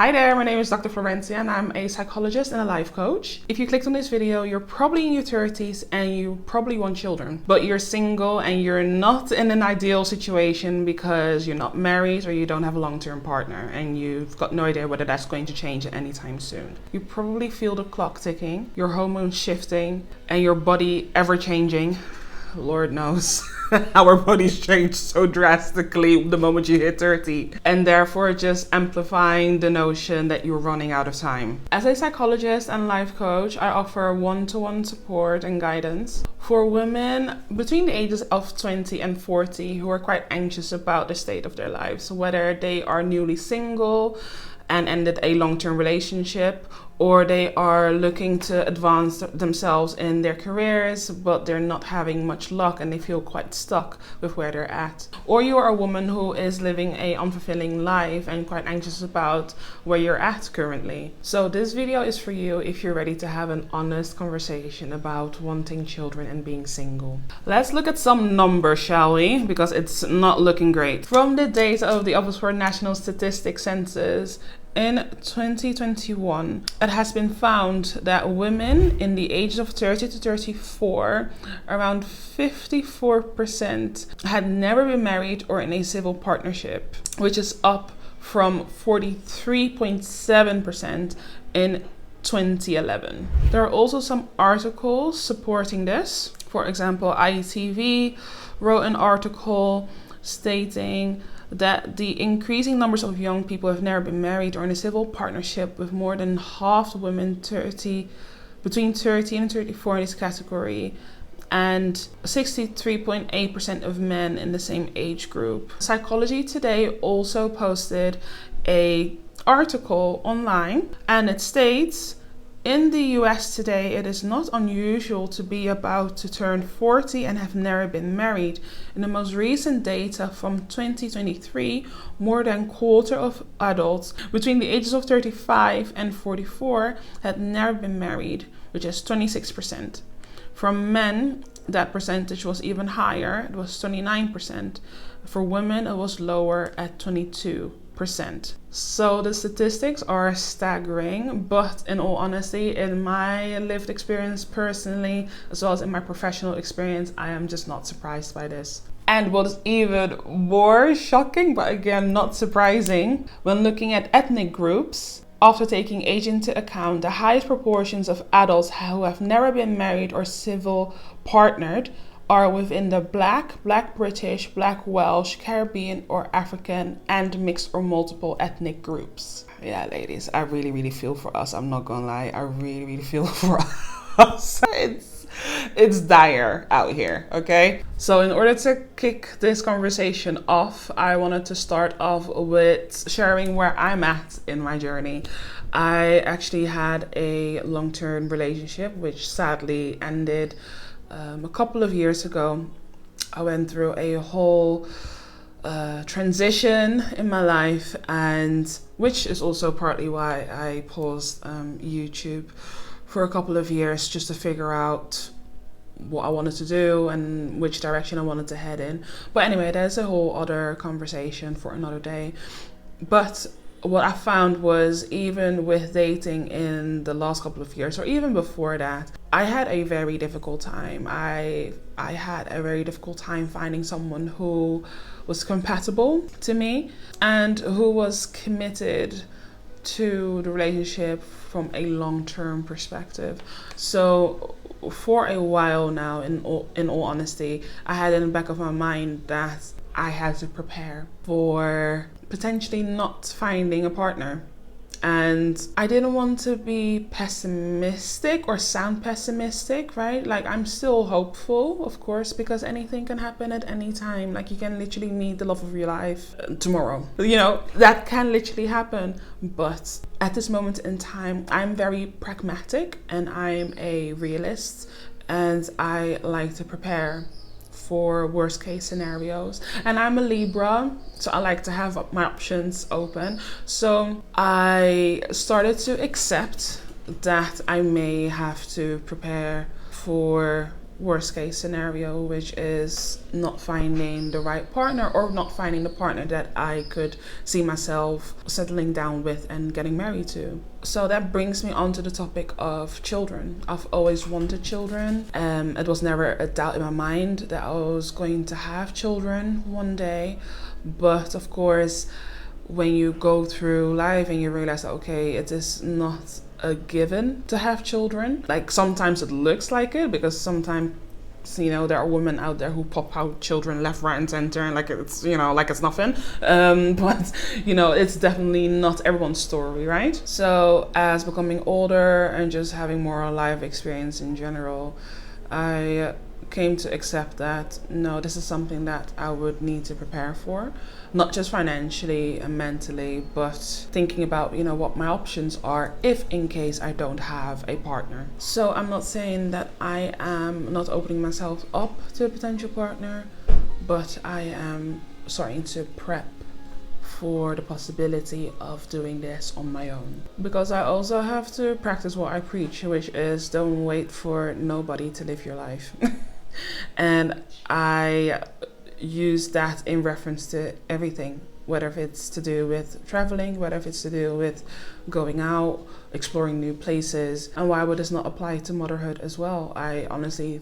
Hi there, my name is Dr. Florencia and I'm a psychologist and a life coach. If you clicked on this video, you're probably in your 30s and you probably want children, but you're single and you're not in an ideal situation because you're not married or you don't have a long-term partner and you've got no idea whether that's going to change anytime soon. You probably feel the clock ticking, your hormones shifting and your body ever changing. Lord knows. Our bodies change so drastically the moment you hit 30, and therefore just amplifying the notion that you're running out of time. As a psychologist and life coach, I offer one-to-one support and guidance for women between the ages of 20 and 40 who are quite anxious about the state of their lives, whether they are newly single and ended a long-term relationship, or they are looking to advance themselves in their careers, but they're not having much luck and they feel quite stuck with where they're at. Or you are a woman who is living a unfulfilling life and quite anxious about where you're at currently. So this video is for you if you're ready to have an honest conversation about wanting children and being single. Let's look at some numbers, shall we? Because it's not looking great. From the data of the Office for National Statistics Census, in 2021, it has been found that women in the ages of 30 to 34, around 54% had never been married or in a civil partnership, which is up from 43.7% in 2011. There are also some articles supporting this. For example, ITV wrote an article stating that the increasing numbers of young people who have never been married or in a civil partnership, with more than half the women between 30 and 34 in this category, and 63.8% of men in the same age group. Psychology Today also posted an article online, and it states, in the US today, it is not unusual to be about to turn 40 and have never been married. In the most recent data from 2023, more than a quarter of adults between the ages of 35 and 44 had never been married, which is 26%. From men, that percentage was even higher, it was 29%. For women, it was lower at 22%. So the statistics are staggering, but in all honesty, in my lived experience personally, as well as in my professional experience, I am just not surprised by this. And what is even more shocking, but again not surprising, when looking at ethnic groups, after taking age into account, the highest proportions of adults who have never been married or civil partnered are within the Black British, Black Welsh, Caribbean or African, and mixed or multiple ethnic groups. Yeah, ladies, I really feel for us. I'm not gonna lie, I really feel for us. It's dire out here, okay? So in order to kick this conversation off, I wanted to start off with sharing where I'm at in my journey. I actually had a long-term relationship, which sadly ended a couple of years ago. I went through a whole transition in my life, and which is also partly why I paused YouTube for a couple of years, just to figure out what I wanted to do and which direction I wanted to head in. But anyway, there's a whole other conversation for another day. But what I found was, even with dating in the last couple of years, or even before that, I had a very difficult time. I had a very difficult time finding someone who was compatible to me and who was committed to the relationship from a long-term perspective. So for a while now, in all honesty, I had in the back of my mind that I had to prepare for potentially not finding a partner. And I didn't want to be pessimistic or sound pessimistic, right? Like, I'm still hopeful, of course, because anything can happen at any time. Like, you can literally meet the love of your life tomorrow. You know, that can literally happen. But at this moment in time, I'm very pragmatic and I'm a realist, and I like to prepare for worst case scenarios. And I'm a Libra, so I like to have my options open. So I started to accept that I may have to prepare for worst case scenario, which is not finding the right partner or not finding the partner that I could see myself settling down with and getting married to. So that brings me on to the topic of children. I've always wanted children. It was never a doubt in my mind that I was going to have children one day. But of course, when you go through life and you realize that, okay, it is not a given to have children. Like sometimes it looks like it, because sometimes, you know, there are women out there who pop out children left, right, and center, and like it's, you know, like it's nothing. But you know, it's definitely not everyone's story, right? So as becoming older and just having more life experience in general, I came to accept that no, this is something that I would need to prepare for, not just financially and mentally, but thinking about, you know, what my options are if in case I don't have a partner. So I'm not saying that I am not opening myself up to a potential partner, but I am starting to prep for the possibility of doing this on my own, because I also have to practice what I preach, which is don't wait for nobody to live your life. And I use that in reference to everything, whether if it's to do with traveling, whether if it's to do with going out, exploring new places. And why would this not apply to motherhood as well? I honestly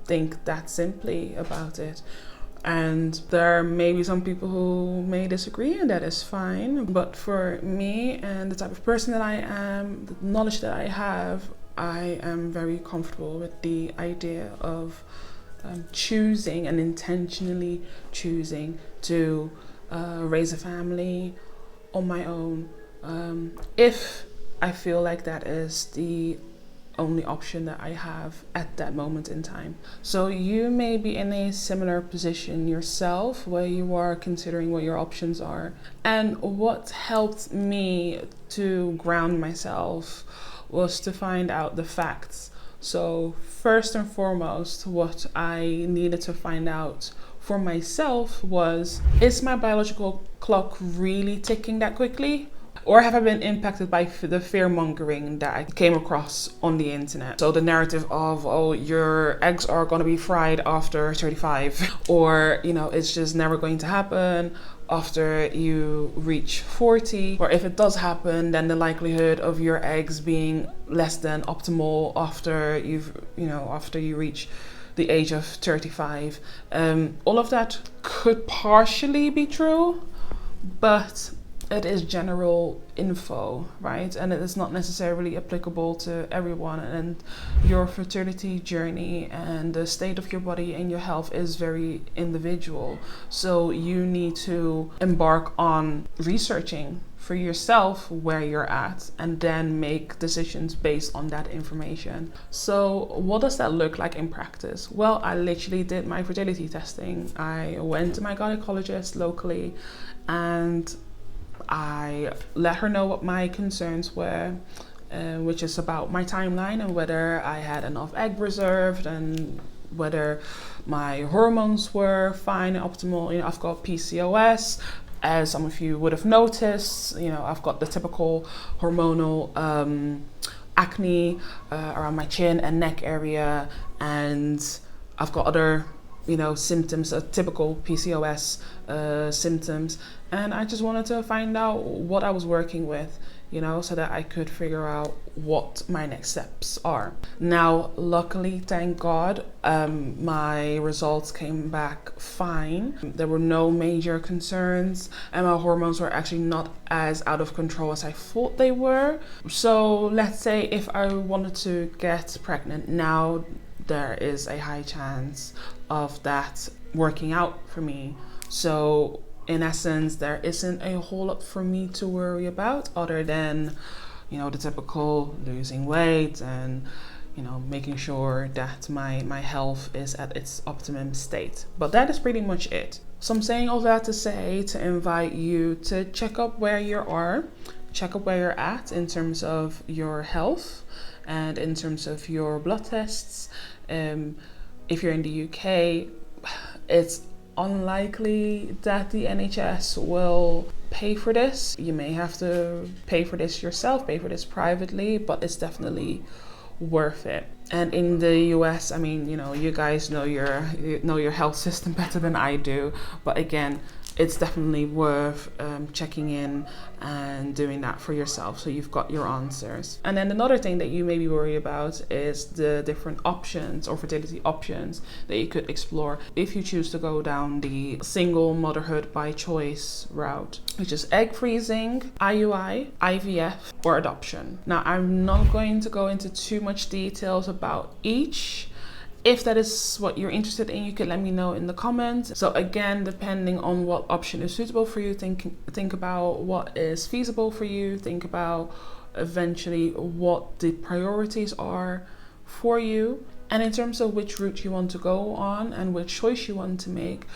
think that simply about it. And there may be some people who may disagree, and that is fine. But for me and the type of person that I am, the knowledge that I have, I am very comfortable with the idea of choosing and intentionally choosing to raise a family on my own, if I feel like that is the only option that I have at that moment in time. So you may be in a similar position yourself, where you are considering what your options are. And what helped me to ground myself was to find out the facts. So first and foremost, what I needed to find out for myself was, is my biological clock really ticking that quickly? Or have I been impacted by the fear mongering that I came across on the internet? So the narrative of, oh, your eggs are going to be fried after 35, or, you know, it's just never going to happen after you reach 40, or if it does happen, then the likelihood of your eggs being less than optimal after after you reach the age of 35. All of that could partially be true, but it is general info, right? And it is not necessarily applicable to everyone. And your fertility journey and the state of your body and your health is very individual. So you need to embark on researching for yourself where you're at, and then make decisions based on that information. So what does that look like in practice? Well, I literally did my fertility testing. I went to my gynecologist locally, and I let her know what my concerns were, which is about my timeline and whether I had enough egg reserved and whether my hormones were fine and optimal. You know, I've got PCOS, as some of you would have noticed. You know, I've got the typical hormonal acne around my chin and neck area, and I've got other, you know, symptoms, typical PCOS symptoms. And I just wanted to find out what I was working with, you know, so that I could figure out what my next steps are. Now, luckily, thank God, my results came back fine. There were no major concerns, and my hormones were actually not as out of control as I thought they were. So let's say if I wanted to get pregnant now, there is a high chance of that working out for me. So in essence, there isn't a whole lot for me to worry about, other than, you know, the typical losing weight and, you know, making sure that my health is at its optimum state. But that is pretty much it. So I'm saying all that to say, to invite you to check up where you are, check up where you're at in terms of your health and in terms of your blood tests. If you're in the UK, it's unlikely that the NHS will pay for this. You may have to pay for this yourself, pay for this privately, but it's definitely worth it. And in the US, I mean, you know, you guys know your health system better than I do. But again, it's definitely worth checking in and doing that for yourself, so you've got your answers. And then another thing that you may be worried about is the different options or fertility options that you could explore if you choose to go down the single motherhood by choice route, which is egg freezing, IUI, IVF, or adoption. Now, I'm not going to go into too much details about each. If that is what you're interested in, you could let me know in the comments. So again, depending on what option is suitable for you, think about what is feasible for you. Think about eventually what the priorities are for you. And in terms of which route you want to go on and which choice you want to make,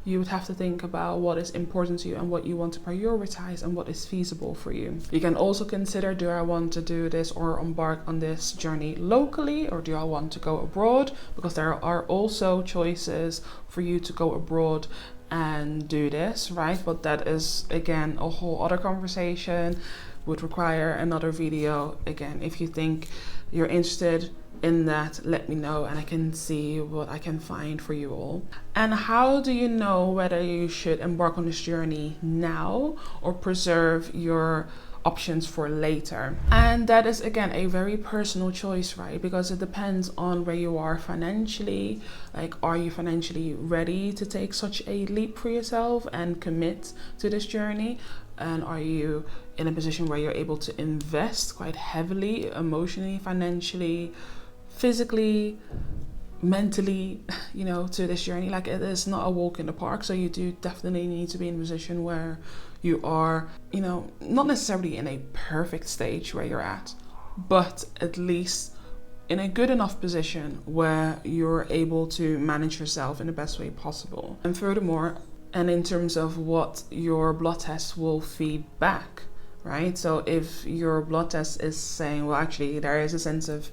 you would have to think about what is important to you and what you want to prioritize and what is feasible for you. You can also consider, do I want to do this or embark on this journey locally, or do I want to go abroad? Because there are also choices for you to go abroad and do this, right? But that is, again, a whole other conversation, would require another video. Again, if you think you're interested in that, let me know and I can see what I can find for you all. And how do you know whether you should embark on this journey now or preserve your options for later? And that is, again, a very personal choice, right? Because it depends on where you are financially. Like, are you financially ready to take such a leap for yourself and commit to this journey? And are you in a position where you're able to invest quite heavily, emotionally, financially, physically, mentally, you know, to this journey? Like, it is not a walk in the park. So you do definitely need to be in a position where you are, you know, not necessarily in a perfect stage where you're at, but at least in a good enough position where you're able to manage yourself in the best way possible. And furthermore, and in terms of what your blood test will feed back, right? So if your blood test is saying, well, actually, there is a sense of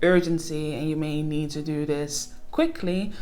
urgency and you may need to do this quickly,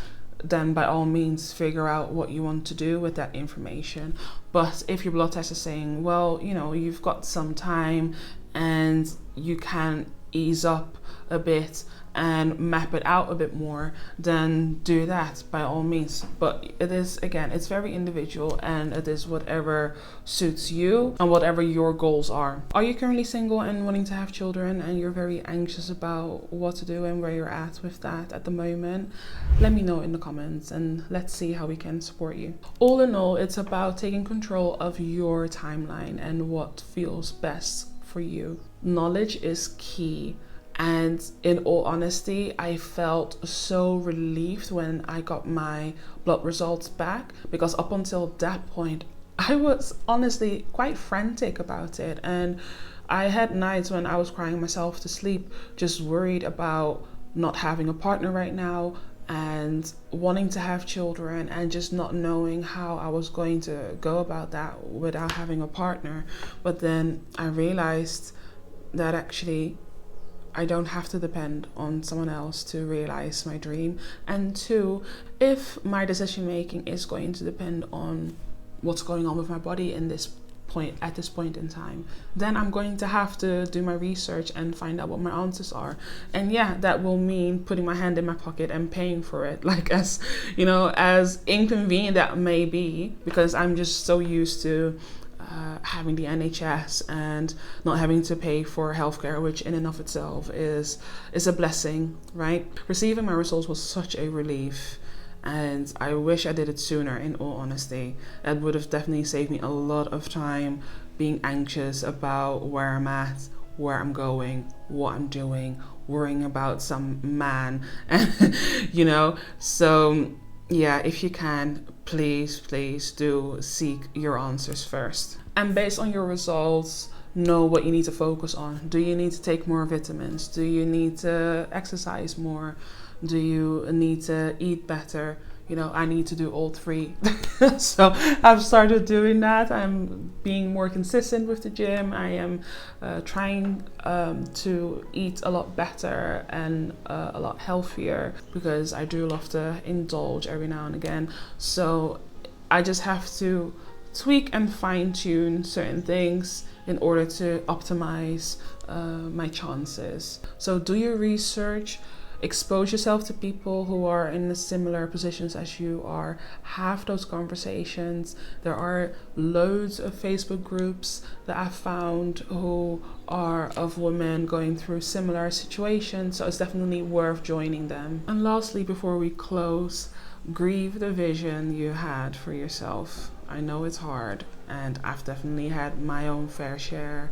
then by all means figure out what you want to do with that information. But if your blood test is saying, well, you know, you've got some time and you can ease up a bit and map it out a bit more, then do that by all means. But it is, again, it's very individual and it is whatever suits you and whatever your goals are. Are you currently single and wanting to have children and you're very anxious about what to do and where you're at with that at the moment? Let me know in the comments and let's see how we can support you. All in all, it's about taking control of your timeline and what feels best for you. Knowledge is key. And in all honesty, I felt so relieved when I got my blood results back, because up until that point, I was honestly quite frantic about it. And I had nights when I was crying myself to sleep, just worried about not having a partner right now and wanting to have children and just not knowing how I was going to go about that without having a partner. But then I realized that actually I don't have to depend on someone else to realize my dream. And two, if my decision making is going to depend on what's going on with my body at this point in time, then I'm going to have to do my research and find out what my answers are. And yeah, that will mean putting my hand in my pocket and paying for it. Like, as you know, as inconvenient that may be, because I'm just so used to having the NHS and not having to pay for healthcare, which in and of itself is a blessing, right? Receiving my results was such a relief, and I wish I did it sooner, in all honesty. That would have definitely saved me a lot of time being anxious about where I'm at, where I'm going, what I'm doing, worrying about some man, you know. So yeah, if you can, please do seek your answers first. And based on your results, know what you need to focus on. Do you need to take more vitamins? Do you need to exercise more? Do you need to eat better? You know, I need to do all three. So I've started doing that. I'm being more consistent with the gym. I am trying to eat a lot better and a lot healthier, because I do love to indulge every now and again. So I just have to tweak and fine tune certain things in order to optimize my chances. So do your research. expose yourself to people who are in the similar positions as you are. Have those conversations. There are loads of Facebook groups that I've found who are of women going through similar situations, so it's definitely worth joining them. And lastly, before we close, grieve the vision you had for yourself. I know it's hard, and I've definitely had my own fair share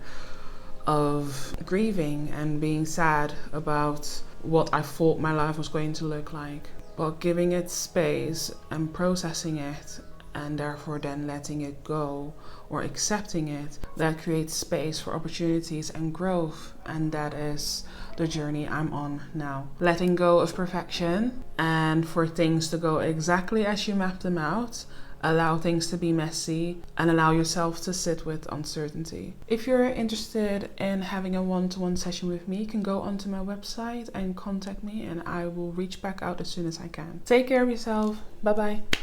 of grieving and being sad about what I thought my life was going to look like. But giving it space and processing it, and therefore then letting it go or accepting it, that creates space for opportunities and growth. And that is the journey I'm on now. Letting go of perfection and for things to go exactly as you mapped them out. Allow things to be messy and allow yourself to sit with uncertainty. If you're interested in having a one-to-one session with me, you can go onto my website and contact me, and I will reach back out as soon as I can. Take care of yourself. Bye-bye.